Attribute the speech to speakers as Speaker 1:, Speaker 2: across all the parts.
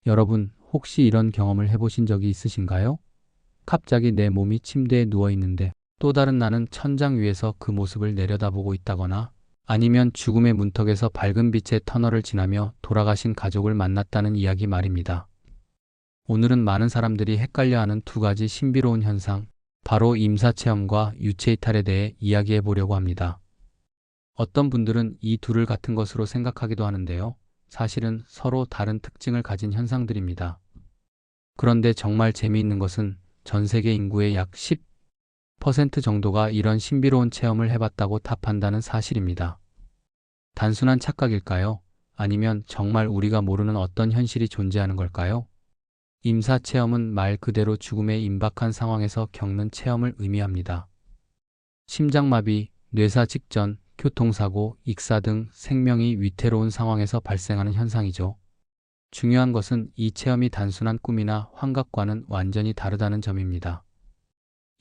Speaker 1: 여러분, 혹시 이런 경험을 해보신 적이 있으신가요? 갑자기 내 몸이 침대에 누워 있는데 또 다른 나는 천장 위에서 그 모습을 내려다보고 있다거나 아니면 죽음의 문턱에서 밝은 빛의 터널을 지나며 돌아가신 가족을 만났다는 이야기 말입니다. 오늘은 많은 사람들이 헷갈려하는 두 가지 신비로운 현상, 바로 임사체험과 유체이탈에 대해 이야기해 보려고 합니다. 어떤 분들은 이 둘을 같은 것으로 생각하기도 하는데요. 사실은 서로 다른 특징을 가진 현상들입니다. 그런데 정말 재미있는 것은 전 세계 인구의 약 10% 정도가 이런 신비로운 체험을 해봤다고 답한다는 사실입니다. 단순한 착각일까요? 아니면 정말 우리가 모르는 어떤 현실이 존재하는 걸까요? 임사체험은 말 그대로 죽음의 임박한 상황에서 겪는 체험을 의미합니다. 심장마비, 뇌사 직전, 교통사고, 익사 등 생명이 위태로운 상황에서 발생하는 현상이죠. 중요한 것은 이 체험이 단순한 꿈이나 환각과는 완전히 다르다는 점입니다.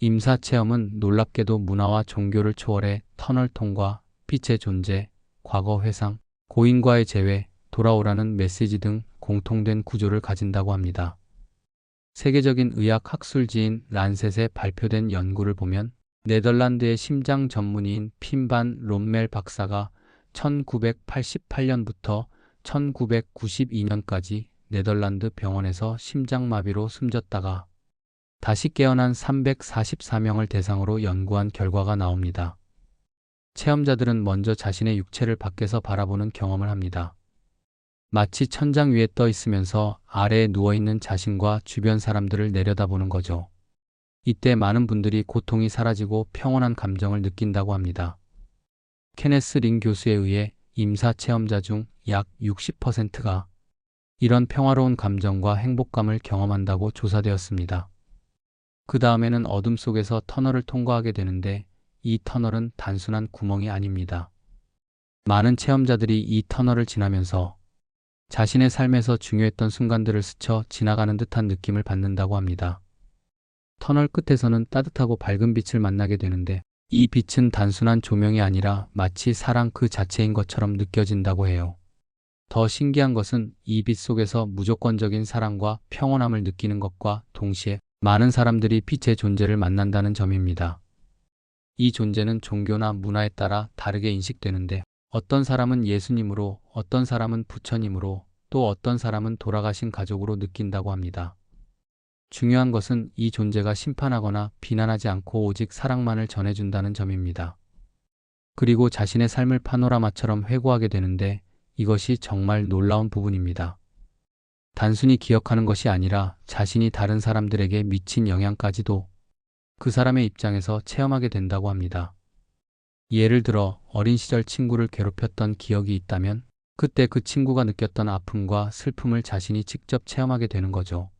Speaker 1: 임사체험은 놀랍게도 문화와 종교를 초월해 터널 통과, 빛의 존재, 과거 회상, 고인과의 재회, 돌아오라는 메시지 등 공통된 구조를 가진다고 합니다. 세계적인 의학 학술지인 란셋에 발표된 연구를 보면 네덜란드의 심장 전문의인 핀반 롬멜 박사가 1988년부터 1992년까지 네덜란드 병원에서 심장마비로 숨졌다가 다시 깨어난 344명을 대상으로 연구한 결과가 나옵니다. 체험자들은 먼저 자신의 육체를 밖에서 바라보는 경험을 합니다. 마치 천장 위에 떠 있으면서 아래에 누워있는 자신과 주변 사람들을 내려다보는 거죠. 이때 많은 분들이 고통이 사라지고 평온한 감정을 느낀다고 합니다. 케네스 링 교수에 의해 임사 체험자 중 약 60%가 이런 평화로운 감정과 행복감을 경험한다고 조사되었습니다. 그 다음에는 어둠 속에서 터널을 통과하게 되는데 이 터널은 단순한 구멍이 아닙니다. 많은 체험자들이 이 터널을 지나면서 자신의 삶에서 중요했던 순간들을 스쳐 지나가는 듯한 느낌을 받는다고 합니다. 터널 끝에서는 따뜻하고 밝은 빛을 만나게 되는데 이 빛은 단순한 조명이 아니라 마치 사랑 그 자체인 것처럼 느껴진다고 해요. 더 신기한 것은 이 빛 속에서 무조건적인 사랑과 평온함을 느끼는 것과 동시에 많은 사람들이 빛의 존재를 만난다는 점입니다. 이 존재는 종교나 문화에 따라 다르게 인식되는데 어떤 사람은 예수님으로, 어떤 사람은 부처님으로, 또 어떤 사람은 돌아가신 가족으로 느낀다고 합니다. 중요한 것은 이 존재가 심판하거나 비난하지 않고 오직 사랑만을 전해준다는 점입니다. 그리고 자신의 삶을 파노라마처럼 회고하게 되는데 이것이 정말 놀라운 부분입니다. 단순히 기억하는 것이 아니라 자신이 다른 사람들에게 미친 영향까지도 그 사람의 입장에서 체험하게 된다고 합니다. 예를 들어 어린 시절 친구를 괴롭혔던 기억이 있다면 그때 그 친구가 느꼈던 아픔과 슬픔을 자신이 직접 체험하게 되는 거죠.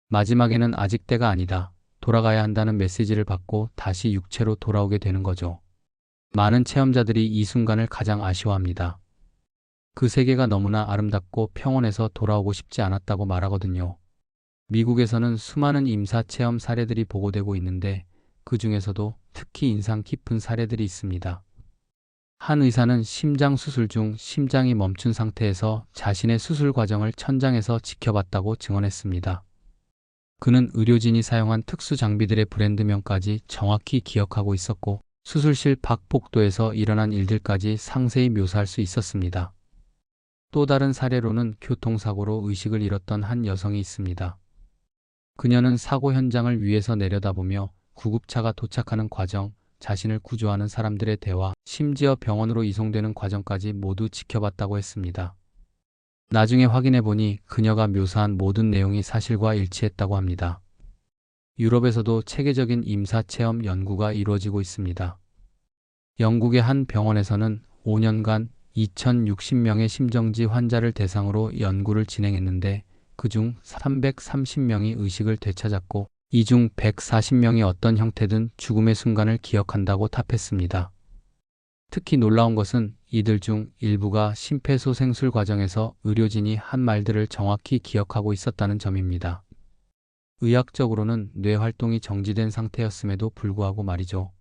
Speaker 1: 마지막에는 아직 때가 아니다, 돌아가야 한다는 메시지를 받고 다시 육체로 돌아오게 되는 거죠. 많은 체험자들이 이 순간을 가장 아쉬워합니다. 그 세계가 너무나 아름답고 평온해서 돌아오고 싶지 않았다고 말하거든요. 미국에서는 수많은 임사체험 사례들이 보고되고 있는데 그 중에서도 특히 인상 깊은 사례들이 있습니다. 한 의사는 심장 수술 중 심장이 멈춘 상태에서 자신의 수술 과정을 천장에서 지켜봤다고 증언했습니다. 그는 의료진이 사용한 특수 장비들의 브랜드명까지 정확히 기억하고 있었고 수술실 밖 복도에서 일어난 일들까지 상세히 묘사할 수 있었습니다. 또 다른 사례로는 교통사고로 의식을 잃었던 한 여성이 있습니다. 그녀는 사고 현장을 위에서 내려다보며 구급차가 도착하는 과정, 자신을 구조하는 사람들의 대화, 심지어 병원으로 이송되는 과정까지 모두 지켜봤다고 했습니다. 나중에 확인해보니 그녀가 묘사한 모든 내용이 사실과 일치했다고 합니다. 유럽에서도 체계적인 임사체험 연구가 이루어지고 있습니다. 영국의 한 병원에서는 5년간 2060명의 심정지 환자를 대상으로 연구를 진행했는데 그중 330명이 의식을 되찾았고 이 중 140명이 어떤 형태든 죽음의 순간을 기억한다고 답했습니다. 특히 놀라운 것은 이들 중 일부가 심폐소생술 과정에서 의료진이 한 말들을 정확히 기억하고 있었다는 점입니다. 의학적으로는 뇌 활동이 정지된 상태였음에도 불구하고 말이죠.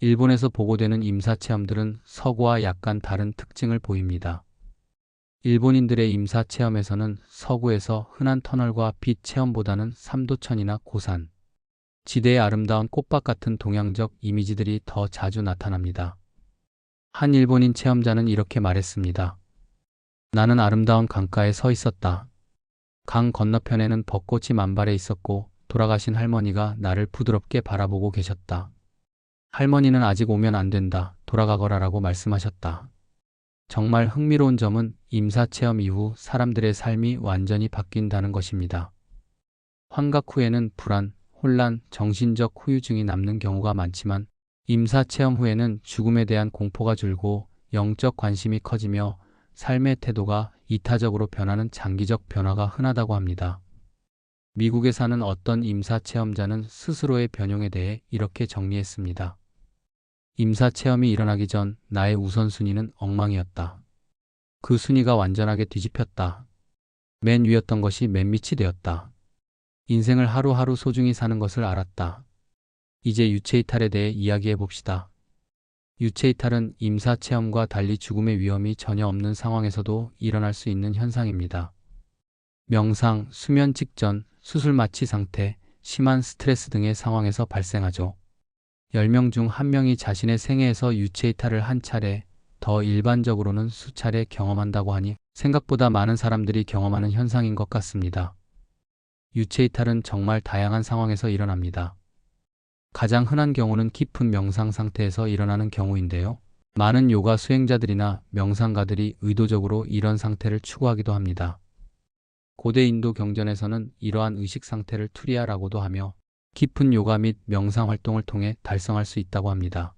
Speaker 1: 일본에서 보고되는 임사체험들은 서구와 약간 다른 특징을 보입니다. 일본인들의 임사 체험에서는 서구에서 흔한 터널과 빛 체험보다는 삼도천이나 고산, 지대의 아름다운 꽃밭 같은 동양적 이미지들이 더 자주 나타납니다. 한 일본인 체험자는 이렇게 말했습니다. 나는 아름다운 강가에 서 있었다. 강 건너편에는 벚꽃이 만발해 있었고 돌아가신 할머니가 나를 부드럽게 바라보고 계셨다. 할머니는 아직 오면 안 된다. 돌아가거라라고 말씀하셨다. 정말 흥미로운 점은 임사 체험 이후 사람들의 삶이 완전히 바뀐다는 것입니다. 환각 후에는 불안, 혼란, 정신적 후유증이 남는 경우가 많지만 임사 체험 후에는 죽음에 대한 공포가 줄고 영적 관심이 커지며 삶의 태도가 이타적으로 변하는 장기적 변화가 흔하다고 합니다. 미국에 사는 어떤 임사 체험자는 스스로의 변형에 대해 이렇게 정리했습니다. 임사 체험이 일어나기 전 나의 우선순위는 엉망이었다. 그 순위가 완전하게 뒤집혔다. 맨 위였던 것이 맨 밑이 되었다. 인생을 하루하루 소중히 사는 것을 알았다. 이제 유체이탈에 대해 이야기해 봅시다. 유체이탈은 임사 체험과 달리 죽음의 위험이 전혀 없는 상황에서도 일어날 수 있는 현상입니다. 명상, 수면 직전, 수술 마취 상태, 심한 스트레스 등의 상황에서 발생하죠. 10명 중 1명이 자신의 생애에서 유체이탈을 한 차례, 더 일반적으로는 수차례 경험한다고 하니 생각보다 많은 사람들이 경험하는 현상인 것 같습니다. 유체이탈은 정말 다양한 상황에서 일어납니다. 가장 흔한 경우는 깊은 명상 상태에서 일어나는 경우인데요. 많은 요가 수행자들이나 명상가들이 의도적으로 이런 상태를 추구하기도 합니다. 고대 인도 경전에서는 이러한 의식 상태를 투리아라고도 하며 깊은 요가 및 명상 활동을 통해 달성할 수 있다고 합니다.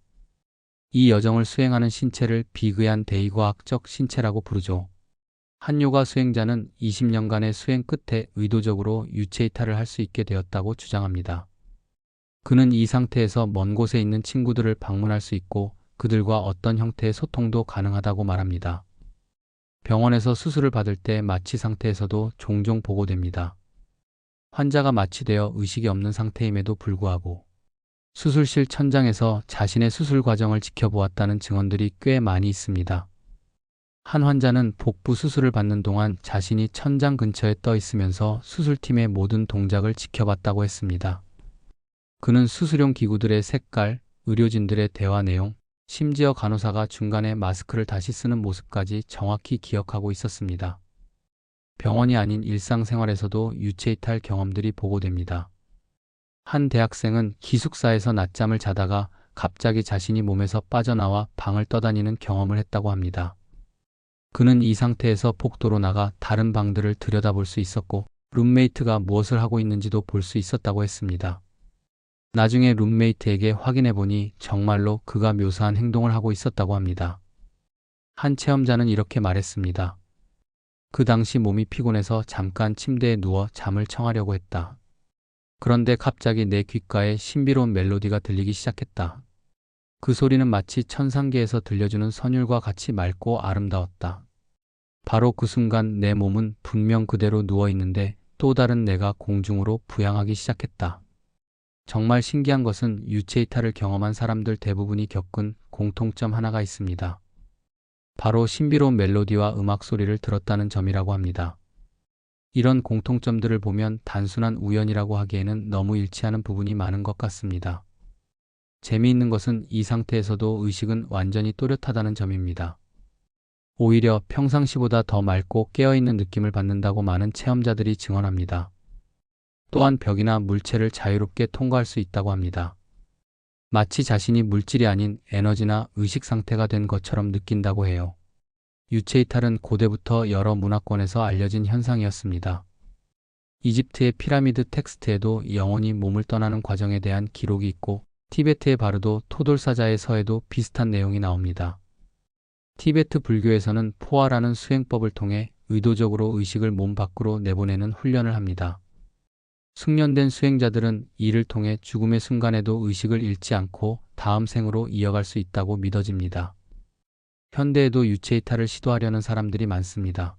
Speaker 1: 이 여정을 수행하는 신체를 비그얀 대의과학적 신체라고 부르죠. 한 요가 수행자는 20년간의 수행 끝에 의도적으로 유체이탈을 할 수 있게 되었다고 주장합니다. 그는 이 상태에서 먼 곳에 있는 친구들을 방문할 수 있고 그들과 어떤 형태의 소통도 가능하다고 말합니다. 병원에서 수술을 받을 때 마취 상태에서도 종종 보고됩니다. 환자가 마취되어 의식이 없는 상태임에도 불구하고 수술실 천장에서 자신의 수술 과정을 지켜보았다는 증언들이 꽤 많이 있습니다. 한 환자는 복부 수술을 받는 동안 자신이 천장 근처에 떠 있으면서 수술팀의 모든 동작을 지켜봤다고 했습니다. 그는 수술용 기구들의 색깔, 의료진들의 대화 내용, 심지어 간호사가 중간에 마스크를 다시 쓰는 모습까지 정확히 기억하고 있었습니다. 병원이 아닌 일상생활에서도 유체이탈 경험들이 보고됩니다. 한 대학생은 기숙사에서 낮잠을 자다가 갑자기 자신이 몸에서 빠져나와 방을 떠다니는 경험을 했다고 합니다. 그는 이 상태에서 복도로 나가 다른 방들을 들여다볼 수 있었고 룸메이트가 무엇을 하고 있는지도 볼 수 있었다고 했습니다. 나중에 룸메이트에게 확인해보니 정말로 그가 묘사한 행동을 하고 있었다고 합니다. 한 체험자는 이렇게 말했습니다. 그 당시 몸이 피곤해서 잠깐 침대에 누워 잠을 청하려고 했다. 그런데 갑자기 내 귓가에 신비로운 멜로디가 들리기 시작했다. 그 소리는 마치 천상계에서 들려주는 선율과 같이 맑고 아름다웠다. 바로 그 순간 내 몸은 분명 그대로 누워있는데 또 다른 내가 공중으로 부양하기 시작했다. 정말 신기한 것은 유체이탈을 경험한 사람들 대부분이 겪은 공통점 하나가 있습니다. 바로 신비로운 멜로디와 음악 소리를 들었다는 점이라고 합니다. 이런 공통점들을 보면 단순한 우연이라고 하기에는 너무 일치하는 부분이 많은 것 같습니다. 재미있는 것은 이 상태에서도 의식은 완전히 또렷하다는 점입니다. 오히려 평상시보다 더 맑고 깨어있는 느낌을 받는다고 많은 체험자들이 증언합니다. 또한 벽이나 물체를 자유롭게 통과할 수 있다고 합니다. 마치 자신이 물질이 아닌 에너지나 의식 상태가 된 것처럼 느낀다고 해요. 유체이탈은 고대부터 여러 문화권에서 알려진 현상이었습니다. 이집트의 피라미드 텍스트에도 영혼이 몸을 떠나는 과정에 대한 기록이 있고 티베트의 바르도 토돌사자의 서에도 비슷한 내용이 나옵니다. 티베트 불교에서는 포화라는 수행법을 통해 의도적으로 의식을 몸 밖으로 내보내는 훈련을 합니다. 숙련된 수행자들은 이를 통해 죽음의 순간에도 의식을 잃지 않고 다음 생으로 이어갈 수 있다고 믿어집니다. 현대에도 유체이탈을 시도하려는 사람들이 많습니다.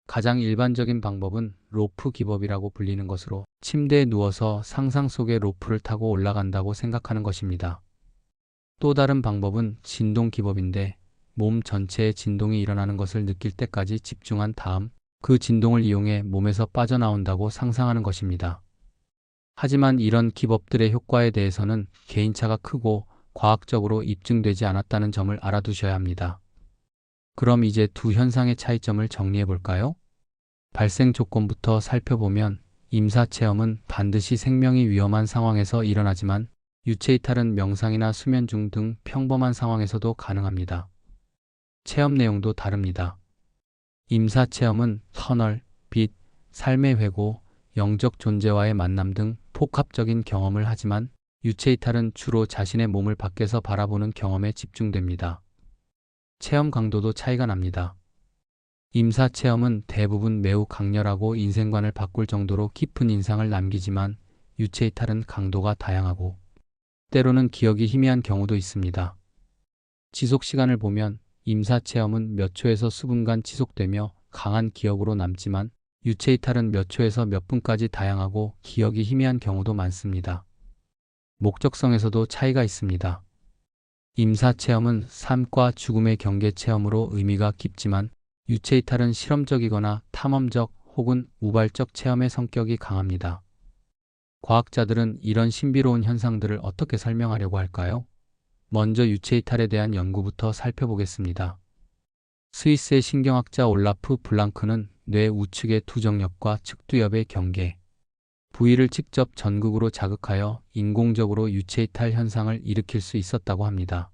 Speaker 1: 가장 일반적인 방법은 로프 기법이라고 불리는 것으로 침대에 누워서 상상 속의 로프를 타고 올라간다고 생각하는 것입니다. 또 다른 방법은 진동 기법인데 몸 전체에 진동이 일어나는 것을 느낄 때까지 집중한 다음 그 진동을 이용해 몸에서 빠져나온다고 상상하는 것입니다. 하지만 이런 기법들의 효과에 대해서는 개인차가 크고 과학적으로 입증되지 않았다는 점을 알아두셔야 합니다. 그럼 이제 두 현상의 차이점을 정리해 볼까요? 발생 조건부터 살펴보면 임사체험은 반드시 생명이 위험한 상황에서 일어나지만 유체이탈은 명상이나 수면 중 등 평범한 상황에서도 가능합니다. 체험 내용도 다릅니다. 임사체험은 터널, 빛, 삶의 회고, 영적 존재와의 만남 등 복합적인 경험을 하지만 유체이탈은 주로 자신의 몸을 밖에서 바라보는 경험에 집중됩니다. 체험 강도도 차이가 납니다. 임사체험은 대부분 매우 강렬하고 인생관을 바꿀 정도로 깊은 인상을 남기지만 유체이탈은 강도가 다양하고 때로는 기억이 희미한 경우도 있습니다. 지속 시간을 보면 임사체험은 몇 초에서 수분간 지속되며 강한 기억으로 남지만 유체이탈은 몇 초에서 몇 분까지 다양하고 기억이 희미한 경우도 많습니다. 목적성에서도 차이가 있습니다. 임사체험은 삶과 죽음의 경계 체험으로 의미가 깊지만 유체이탈은 실험적이거나 탐험적 혹은 우발적 체험의 성격이 강합니다. 과학자들은 이런 신비로운 현상들을 어떻게 설명하려고 할까요? 먼저 유체이탈에 대한 연구부터 살펴보겠습니다. 스위스의 신경학자 올라프 블랑크는 뇌 우측의 두정엽과 측두엽의 경계, 부위를 직접 전극으로 자극하여 인공적으로 유체이탈 현상을 일으킬 수 있었다고 합니다.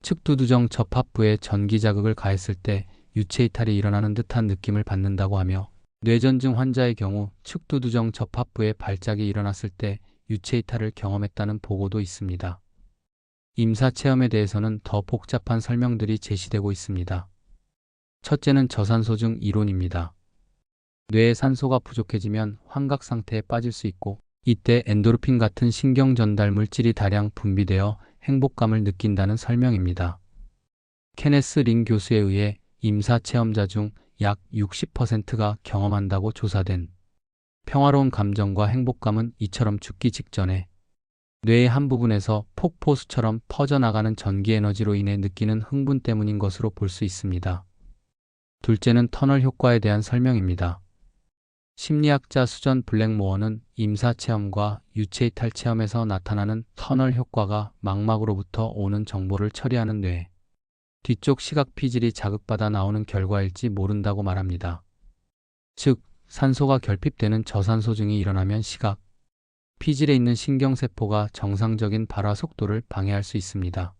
Speaker 1: 측두두정 접합부에 전기 자극을 가했을 때 유체이탈이 일어나는 듯한 느낌을 받는다고 하며 뇌전증 환자의 경우 측두두정 접합부에 발작이 일어났을 때 유체이탈을 경험했다는 보고도 있습니다. 임사체험에 대해서는 더 복잡한 설명들이 제시되고 있습니다. 첫째는 저산소증 이론입니다. 뇌에 산소가 부족해지면 환각 상태에 빠질 수 있고 이때 엔도르핀 같은 신경 전달 물질이 다량 분비되어 행복감을 느낀다는 설명입니다. 케네스 링 교수에 의해 임사 체험자 중 약 60%가 경험한다고 조사된 평화로운 감정과 행복감은 이처럼 죽기 직전에 뇌의 한 부분에서 폭포수처럼 퍼져나가는 전기 에너지로 인해 느끼는 흥분 때문인 것으로 볼 수 있습니다. 둘째는 터널 효과에 대한 설명입니다. 심리학자 수전 블랙모어는 임사체험과 유체이탈 체험에서 나타나는 터널 효과가 망막으로부터 오는 정보를 처리하는 뇌 뒤쪽 시각 피질이 자극받아 나오는 결과일지 모른다고 말합니다. 즉, 산소가 결핍되는 저산소증이 일어나면 시각 피질에 있는 신경세포가 정상적인 발화 속도를 방해할 수 있습니다.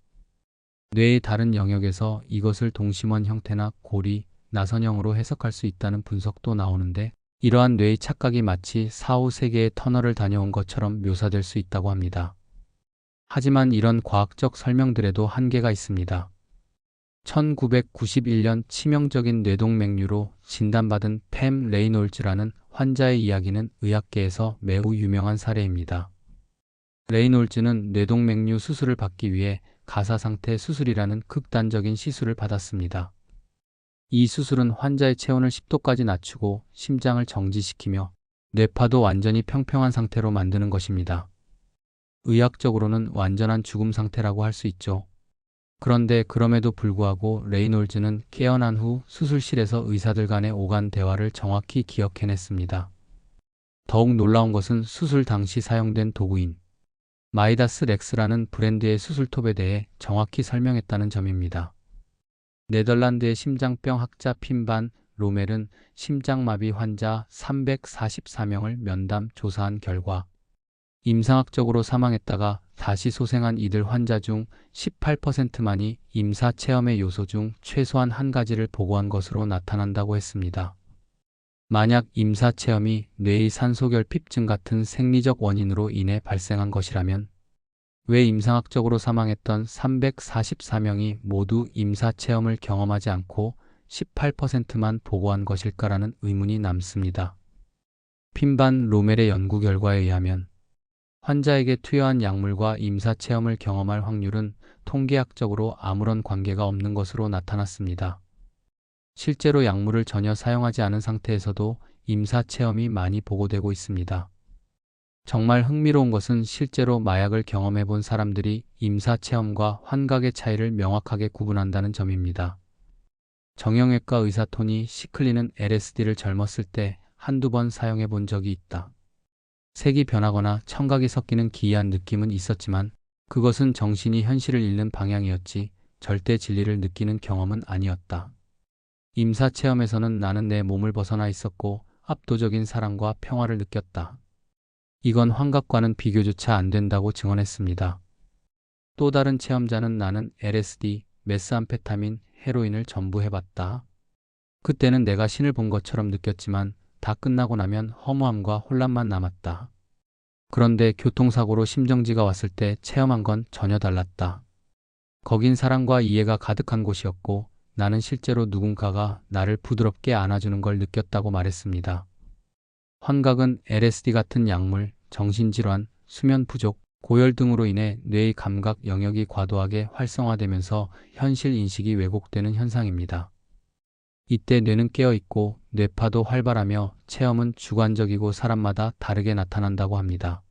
Speaker 1: 뇌의 다른 영역에서 이것을 동심원 형태나 고리, 나선형으로 해석할 수 있다는 분석도 나오는데 이러한 뇌의 착각이 마치 4후 세계의 터널을 다녀온 것처럼 묘사될 수 있다고 합니다. 하지만 이런 과학적 설명들에도 한계가 있습니다. 1991년 치명적인 뇌동맥류로 진단받은 팸 레이놀즈라는 환자의 이야기는 의학계에서 매우 유명한 사례입니다. 레이놀즈는 뇌동맥류 수술을 받기 위해 가사상태 수술이라는 극단적인 시술을 받았습니다. 이 수술은 환자의 체온을 10도까지 낮추고 심장을 정지시키며 뇌파도 완전히 평평한 상태로 만드는 것입니다. 의학적으로는 완전한 죽음 상태라고 할 수 있죠. 그런데 그럼에도 불구하고 레이놀즈는 깨어난 후 수술실에서 의사들 간의 오간 대화를 정확히 기억해냈습니다. 더욱 놀라운 것은 수술 당시 사용된 도구인 마이다스 렉스라는 브랜드의 수술톱에 대해 정확히 설명했다는 점입니다. 네덜란드의 심장병 학자 핀반 로멜은 심장마비 환자 344명을 면담 조사한 결과 임상학적으로 사망했다가 다시 소생한 이들 환자 중 18%만이 임사체험의 요소 중 최소한 한 가지를 보고한 것으로 나타난다고 했습니다. 만약 임사체험이 뇌의 산소결핍증 같은 생리적 원인으로 인해 발생한 것이라면 왜 임상학적으로 사망했던 344명이 모두 임사체험을 경험하지 않고 18%만 보고한 것일까라는 의문이 남습니다. 핀반 로멜의 연구 결과에 의하면 환자에게 투여한 약물과 임사체험을 경험할 확률은 통계학적으로 아무런 관계가 없는 것으로 나타났습니다. 실제로 약물을 전혀 사용하지 않은 상태에서도 임사체험이 많이 보고되고 있습니다. 정말 흥미로운 것은 실제로 마약을 경험해 본 사람들이 임사체험과 환각의 차이를 명확하게 구분한다는 점입니다. 정형외과 의사 토니 시클리는 LSD를 젊었을 때 한두 번 사용해 본 적이 있다. 색이 변하거나 청각이 섞이는 기이한 느낌은 있었지만 그것은 정신이 현실을 잃는 방향이었지 절대 진리를 느끼는 경험은 아니었다. 임사체험에서는 나는 내 몸을 벗어나 있었고 압도적인 사랑과 평화를 느꼈다. 이건 환각과는 비교조차 안 된다고 증언했습니다. 또 다른 체험자는 나는 LSD, 메스암페타민, 헤로인을 전부 해봤다. 그때는 내가 신을 본 것처럼 느꼈지만 다 끝나고 나면 허무함과 혼란만 남았다. 그런데 교통사고로 심정지가 왔을 때 체험한 건 전혀 달랐다. 거긴 사랑과 이해가 가득한 곳이었고 나는 실제로 누군가가 나를 부드럽게 안아주는 걸 느꼈다고 말했습니다. 환각은 LSD 같은 약물, 정신질환, 수면 부족, 고열 등으로 인해 뇌의 감각 영역이 과도하게 활성화되면서 현실 인식이 왜곡되는 현상입니다. 이때 뇌는 깨어있고 뇌파도 활발하며 체험은 주관적이고 사람마다 다르게 나타난다고 합니다.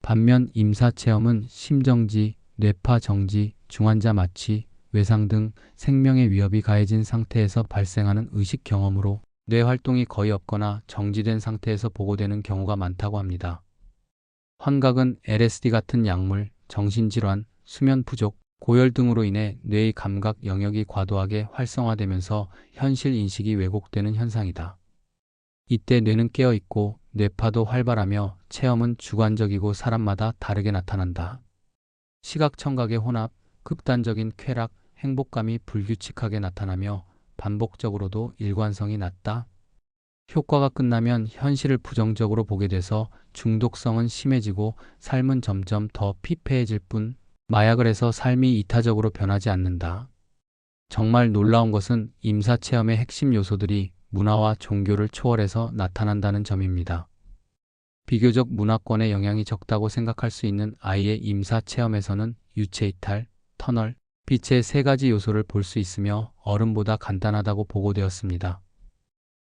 Speaker 1: 반면 임사체험은 심정지, 뇌파 정지, 중환자 마취, 외상 등 생명의 위협이 가해진 상태에서 발생하는 의식 경험으로 뇌 활동이 거의 없거나 정지된 상태에서 보고되는 경우가 많다고 합니다. 환각은 LSD 같은 약물, 정신질환, 수면 부족, 고열 등으로 인해 뇌의 감각 영역이 과도하게 활성화되면서 현실 인식이 왜곡되는 현상이다. 이때 뇌는 깨어있고 뇌파도 활발하며 체험은 주관적이고 사람마다 다르게 나타난다. 시각 청각의 혼합, 극단적인 쾌락, 행복감이 불규칙하게 나타나며 반복적으로도 일관성이 낮다. 효과가 끝나면 현실을 부정적으로 보게 돼서 중독성은 심해지고 삶은 점점 더 피폐해질 뿐 마약을 해서 삶이 이타적으로 변하지 않는다. 정말 놀라운 것은 임사체험의 핵심 요소들이 문화와 종교를 초월해서 나타난다는 점입니다. 비교적 문화권의 영향이 적다고 생각할 수 있는 아이의 임사체험에서는 유체이탈, 터널, 빛의 세 가지 요소를 볼 수 있으며 어른보다 간단하다고 보고되었습니다.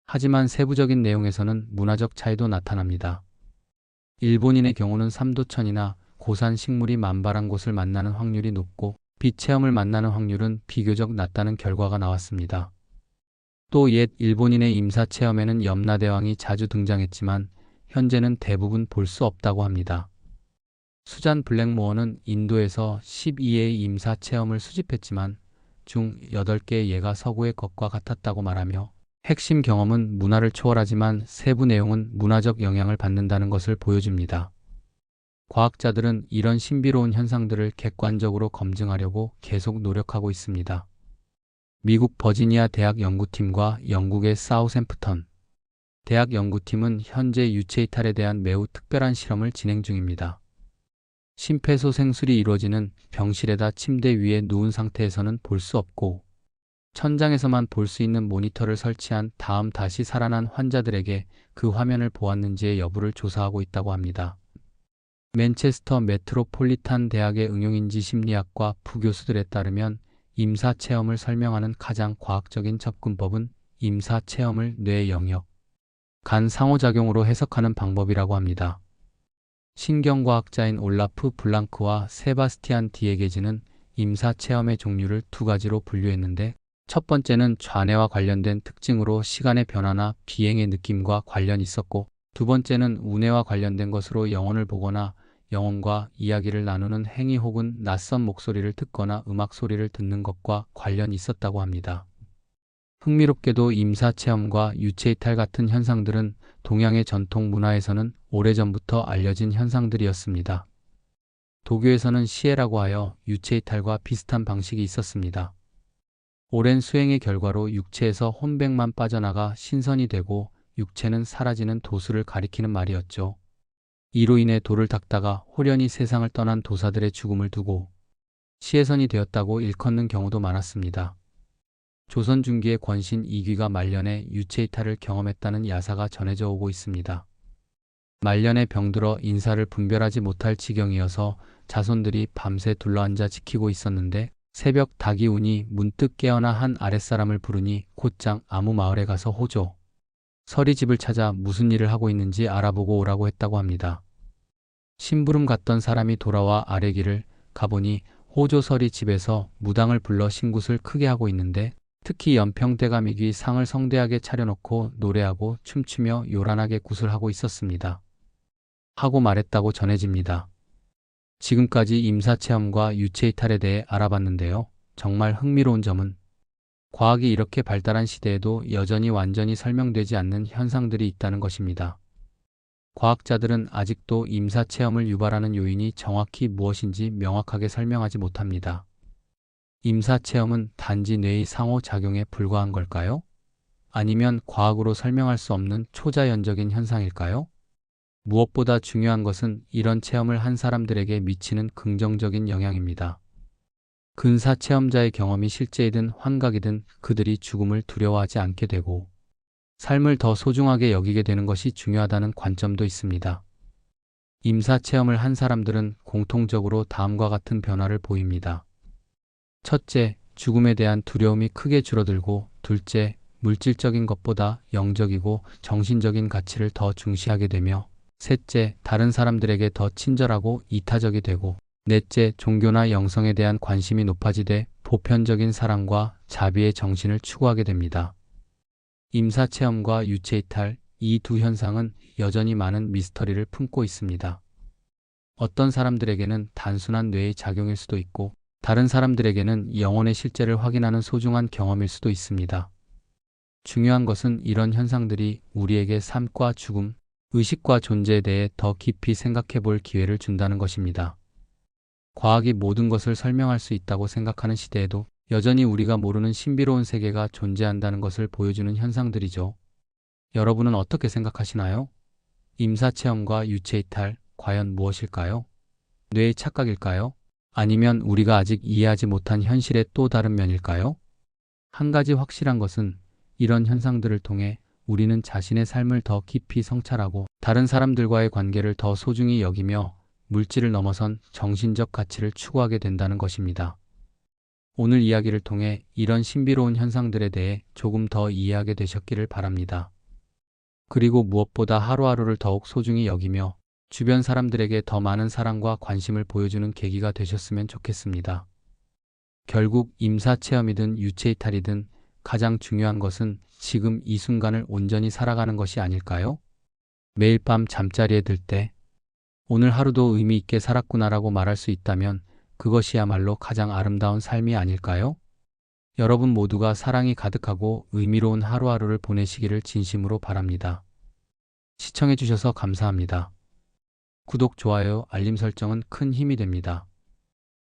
Speaker 1: 하지만 세부적인 내용에서는 문화적 차이도 나타납니다. 일본인의 경우는 삼도천이나 고산 식물이 만발한 곳을 만나는 확률이 높고 빛 체험을 만나는 확률은 비교적 낮다는 결과가 나왔습니다. 또 옛 일본인의 임사 체험에는 염라대왕이 자주 등장했지만 현재는 대부분 볼 수 없다고 합니다. 수잔 블랙모어는 인도에서 12회의 임사 체험을 수집했지만 중 8개의 예가 서구의 것과 같았다고 말하며 핵심 경험은 문화를 초월하지만 세부 내용은 문화적 영향을 받는다는 것을 보여줍니다. 과학자들은 이런 신비로운 현상들을 객관적으로 검증하려고 계속 노력하고 있습니다. 미국 버지니아 대학 연구팀과 영국의 사우샘프턴 대학 연구팀은 현재 유체이탈에 대한 매우 특별한 실험을 진행 중입니다. 심폐소생술이 이루어지는 병실에다 침대 위에 누운 상태에서는 볼 수 없고 천장에서만 볼 수 있는 모니터를 설치한 다음 다시 살아난 환자들에게 그 화면을 보았는지의 여부를 조사하고 있다고 합니다. 맨체스터 메트로폴리탄 대학의 응용인지 심리학과 부교수들에 따르면 임사체험을 설명하는 가장 과학적인 접근법은 임사체험을 뇌의 영역, 간 상호작용으로 해석하는 방법이라고 합니다. 신경과학자인 올라프 블랑크와 세바스티안 디에게즈는 임사체험의 종류를 두 가지로 분류했는데 첫 번째는 좌뇌와 관련된 특징으로 시간의 변화나 비행의 느낌과 관련이 있었고 두 번째는 우뇌와 관련된 것으로 영혼을 보거나 영혼과 이야기를 나누는 행위 혹은 낯선 목소리를 듣거나 음악 소리를 듣는 것과 관련이 있었다고 합니다. 흥미롭게도 임사체험과 유체이탈 같은 현상들은 동양의 전통 문화에서는 오래전부터 알려진 현상들이었습니다. 도교에서는 시해라고 하여 유체이탈과 비슷한 방식이 있었습니다. 오랜 수행의 결과로 육체에서 혼백만 빠져나가 신선이 되고 육체는 사라지는 도수를 가리키는 말이었죠. 이로 인해 도를 닦다가 홀연히 세상을 떠난 도사들의 죽음을 두고 시해선이 되었다고 일컫는 경우도 많았습니다. 조선 중기의 권신 이귀가 말년에 유체이탈을 경험했다는 야사가 전해져 오고 있습니다. 말년에 병들어 인사를 분별하지 못할 지경이어서 자손들이 밤새 둘러앉아 지키고 있었는데 새벽 닭이 우니 문득 깨어나 한 아랫사람을 부르니 곧장 아무 마을에 가서 호조, 서리 집을 찾아 무슨 일을 하고 있는지 알아보고 오라고 했다고 합니다. 심부름 갔던 사람이 돌아와 아래길을 가보니 호조설이 집에서 무당을 불러 신굿을 크게 하고 있는데 특히 연평대감이기 상을 성대하게 차려놓고 노래하고 춤추며 요란하게 굿을 하고 있었습니다. 하고 말했다고 전해집니다. 지금까지 임사체험과 유체이탈에 대해 알아봤는데요. 정말 흥미로운 점은 과학이 이렇게 발달한 시대에도 여전히 완전히 설명되지 않는 현상들이 있다는 것입니다. 과학자들은 아직도 임사체험을 유발하는 요인이 정확히 무엇인지 명확하게 설명하지 못합니다. 임사체험은 단지 뇌의 상호작용에 불과한 걸까요? 아니면 과학으로 설명할 수 없는 초자연적인 현상일까요? 무엇보다 중요한 것은 이런 체험을 한 사람들에게 미치는 긍정적인 영향입니다. 근사 체험자의 경험이 실제이든 환각이든 그들이 죽음을 두려워하지 않게 되고 삶을 더 소중하게 여기게 되는 것이 중요하다는 관점도 있습니다. 임사 체험을 한 사람들은 공통적으로 다음과 같은 변화를 보입니다. 첫째, 죽음에 대한 두려움이 크게 줄어들고, 둘째, 물질적인 것보다 영적이고 정신적인 가치를 더 중시하게 되며, 셋째, 다른 사람들에게 더 친절하고 이타적이 되고, 넷째, 종교나 영성에 대한 관심이 높아지되 보편적인 사랑과 자비의 정신을 추구하게 됩니다. 임사체험과 유체이탈, 이 두 현상은 여전히 많은 미스터리를 품고 있습니다. 어떤 사람들에게는 단순한 뇌의 작용일 수도 있고, 다른 사람들에게는 영혼의 실제를 확인하는 소중한 경험일 수도 있습니다. 중요한 것은 이런 현상들이 우리에게 삶과 죽음, 의식과 존재에 대해 더 깊이 생각해 볼 기회를 준다는 것입니다. 과학이 모든 것을 설명할 수 있다고 생각하는 시대에도 여전히 우리가 모르는 신비로운 세계가 존재한다는 것을 보여주는 현상들이죠. 여러분은 어떻게 생각하시나요? 임사체험과 유체이탈, 과연 무엇일까요? 뇌의 착각일까요? 아니면 우리가 아직 이해하지 못한 현실의 또 다른 면일까요? 한 가지 확실한 것은 이런 현상들을 통해 우리는 자신의 삶을 더 깊이 성찰하고 다른 사람들과의 관계를 더 소중히 여기며 물질을 넘어선 정신적 가치를 추구하게 된다는 것입니다. 오늘 이야기를 통해 이런 신비로운 현상들에 대해 조금 더 이해하게 되셨기를 바랍니다. 그리고 무엇보다 하루하루를 더욱 소중히 여기며 주변 사람들에게 더 많은 사랑과 관심을 보여주는 계기가 되셨으면 좋겠습니다. 결국 임사체험이든 유체이탈이든 가장 중요한 것은 지금 이 순간을 온전히 살아가는 것이 아닐까요? 매일 밤 잠자리에 들 때 오늘 하루도 의미 있게 살았구나라고 말할 수 있다면 그것이야말로 가장 아름다운 삶이 아닐까요? 여러분 모두가 사랑이 가득하고 의미로운 하루하루를 보내시기를 진심으로 바랍니다. 시청해주셔서 감사합니다. 구독, 좋아요, 알림 설정은 큰 힘이 됩니다.